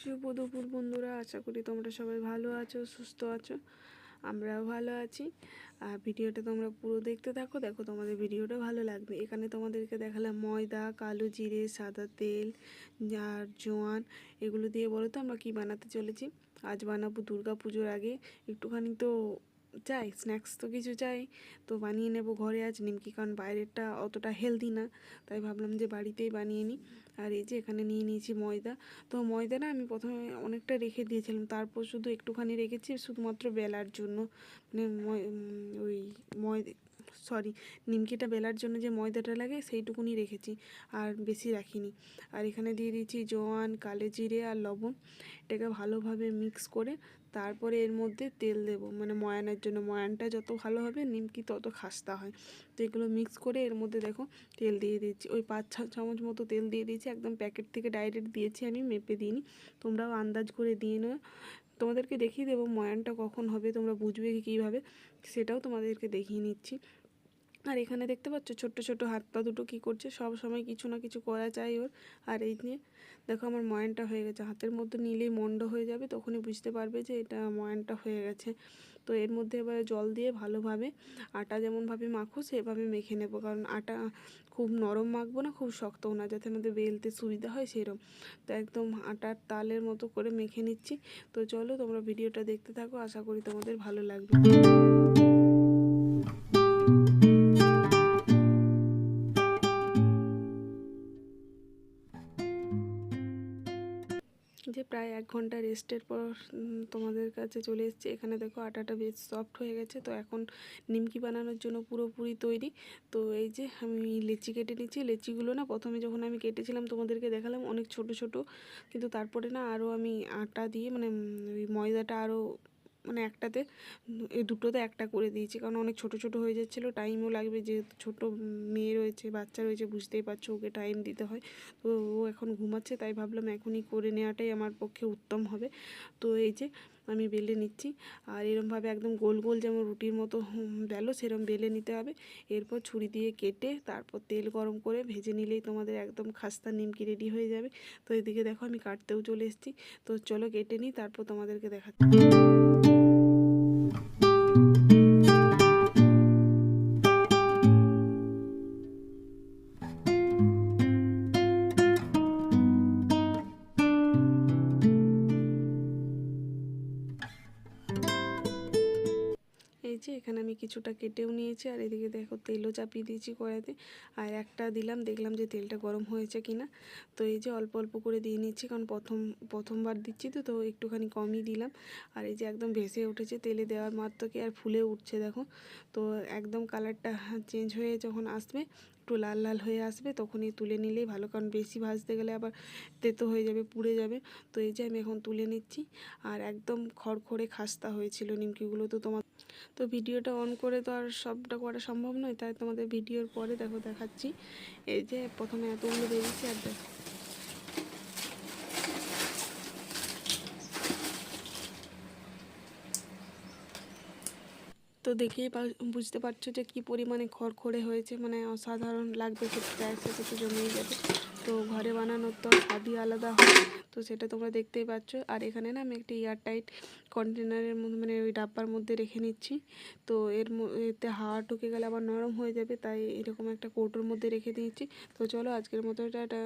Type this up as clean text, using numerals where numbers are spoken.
শুভ দুপুর বন্ধুরা, আশা করি তোমরা সবাই ভালো আছো, সুস্থ আছো। আমরাও ভালো আছি। আর ভিডিওটা তোমরা পুরো দেখতে থাকো, দেখো তোমাদের ভিডিওটা ভালো লাগবে। এখানে তোমাদেরকে দেখালাম ময়দা, কালো জিরে, সাদা তেল আর জোয়ান, এগুলো দিয়ে বলো তো আমরা কী বানাতে চলেছি। আজ বানাবো দুর্গা পুজোর আগে একটুখানি তো চাই, স্ন্যাক্স তো কিছু চাই, তো বানিয়ে নেব ঘরে আজ নিমকি, কারণ বাইরেরটা অতটা হেলদি না, তাই ভাবলাম যে বাড়িতেই বানিয়ে নিই। আর এই যে এখানে নিয়ে নিয়েছি ময়দা। তো ময়দা না আমি প্রথমে অনেকটা রেখে দিয়েছিলাম, তারপর শুধু একটুখানি রেখেছি শুধুমাত্র বেলার জন্য, মানে ওই ময়দা সরি নিমকিটা বেলার জন্য যে ময়দাটা লাগে সেইটুকুনি রেখেছি, আর বেশি রাখিনি। আর এখানে দিয়ে দিয়েছি জোয়ান, কালো জিরে আর লবণ। এটাকে ভালোভাবে মিক্স করে তারপরে এর মধ্যে তেল দেব, মানে ময়ানের জন্য। ময়ানটা যত ভালো হবে নিমকি তত খাস্তা হয়। তো এগুলো মিক্স করে এর মধ্যে দেখো তেল দিয়ে দিচ্ছি, ওই 5-6 চামচ মতো তেল দিয়ে দিয়েছি। একদম প্যাকেট থেকে ডাইরেক্ট দিয়েছি, আমি মেপে দিইনি, তোমরাও আন্দাজ করে দিয়ে নেবে। তোমাদেরকে দেখিয়ে দেবো ময়ানটা কখন হবে, তোমরা বুঝবে কীভাবে, সেটাও তোমাদেরকে দেখিয়ে নিচ্ছি। আর এখানে দেখতে পাচ্ছ ছোট্ট ছোট হাত পা দুটো কী করছে, সব সময় কিছু না কিছু করা চাই ওর। আর এই নিয়ে দেখো আমার ময়ানটা হয়ে গেছে, হাতের মধ্যে নিলেই মন্ড হয়ে যাবে, তখনই বুঝতে পারবে যে এটা ময়ানটা হয়ে গেছে। তো এর মধ্যে এবারে জল দিয়ে ভালোভাবে আটা যেমনভাবে মাখো সেভাবে মেখে নেবো, কারণ আটা খুব নরম মাখবো না, খুব শক্তও না, যাতে আমাদের বেলতে সুবিধা হয় সেরকম। তো একদম আটার তালের মতো করে মেখে নিচ্ছি। তো চলো তোমরা ভিডিওটা দেখতে থাকো, আশা করি তোমাদের ভালো লাগবে। যে প্রায় 1 ঘন্টা রেস্টের পর তোমাদের কাছে চলে এসেছি। এখানে দেখো আটাটা বেশ সফট হয়ে গেছে। তো এখন নিমকি বানানোর জন্য পুরোপুরি তৈরি। তো এই যে আমি লেচি কেটে নিচ্ছি। লেচিগুলো না প্রথমে যখন আমি কেটেছিলাম তোমাদেরকে দেখালাম অনেক ছোট ছোট, কিন্তু তারপরে না আরও আমি আটা দিয়ে মানে ওই ময়দাটা আরও মানে একটাতে এই দুটোতে একটা করে দিয়েছি, কারণ অনেক ছোট ছোট হয়ে যাচ্ছিলো, টাইমও লাগবে, যেহেতু ছোটো মেয়ে রয়েছে, বাচ্চা রয়েছে, বুঝতেই পারছো, ওকে টাইম দিতে হয়। তো ও এখন ঘুমাচ্ছে, তাই ভাবলাম এখনই করে নেওয়াটাই আমার পক্ষে উত্তম হবে। তো এই যে আমি বেলে নিচ্ছি, আর এরমভাবে একদম গোল গোল যেমন রুটির মতো বেলো সেরম বেলে নিতে হবে। এরপর ছুরি দিয়ে কেটে তারপর তেল গরম করে ভেজে নিলেই তোমাদের একদম খাস্তা নিমকি রেডি হয়ে যাবে। তো এদিকে দেখো আমি কাটতেও চলে এসেছি। তো চলো কেটে নিই, তারপর তোমাদেরকে দেখাচ্ছি। এই যে এখানে আমি কিছুটা কেটেও নিয়েছি, আর এদিকে দেখো তেলও চাপিয়ে দিয়েছি কড়াইতে, আর একটা দিলাম, দেখলাম যে তেলটা গরম হয়েছে কিনা। তো এই যে অল্প অল্প করে দিয়ে নিচ্ছি, কারণ প্রথমবার দিচ্ছি তো একটুখানি কমই দিলাম। আর এই যে একদম ভেসে উঠেছে, তেলে দেওয়ার মাত্রকে আর ফুলে উঠছে দেখো। তো একদম কালারটা চেঞ্জ হয়ে যখন আসবে, একটু লাল লাল হয়ে আসবে, তখনই তুলে নিলেই ভালো, কারণ বেশি ভাজতে গেলে আবার তেতো হয়ে যাবে, পুড়ে যাবে। তো এই যে আমি এখন তুলে নিচ্ছি, আর একদম খড়খড়ে খাস্তা হয়েছিল নিমকিগুলো। তো ভিডিওটা অন করে তো আর সবটা করা সম্ভব নয়, তাই তোমাদের ভিডিওর পরে দেখো দেখাচ্ছি। এই যে প্রথমে এতগুলো বেরিয়েছে, আর দেখো তো দেখেই বুঝতে পারছো যে কী পরিমাণে খড়খড়ে হয়েছে, মানে অসাধারণ লাগবে খেতে, চায়ের সাথে তো জমেই যাবে। তো ঘরে বানানোর তো স্বাদই আলাদা হয়, তো সেটা তোমরা দেখতেই পাচ্ছ। আর এখানে না আমি একটা এয়ারটাইট কন্টেনারের মধ্যে, মানে ওই ডাব্বার মধ্যে রেখে নিচ্ছি। তো এতে হাওয়া ঢুকে গেলে আবার নরম হয়ে যাবে, তাই এরকম একটা কৌটোর মধ্যে রেখে দিয়েছি। তো চলো আজকের মতো এটা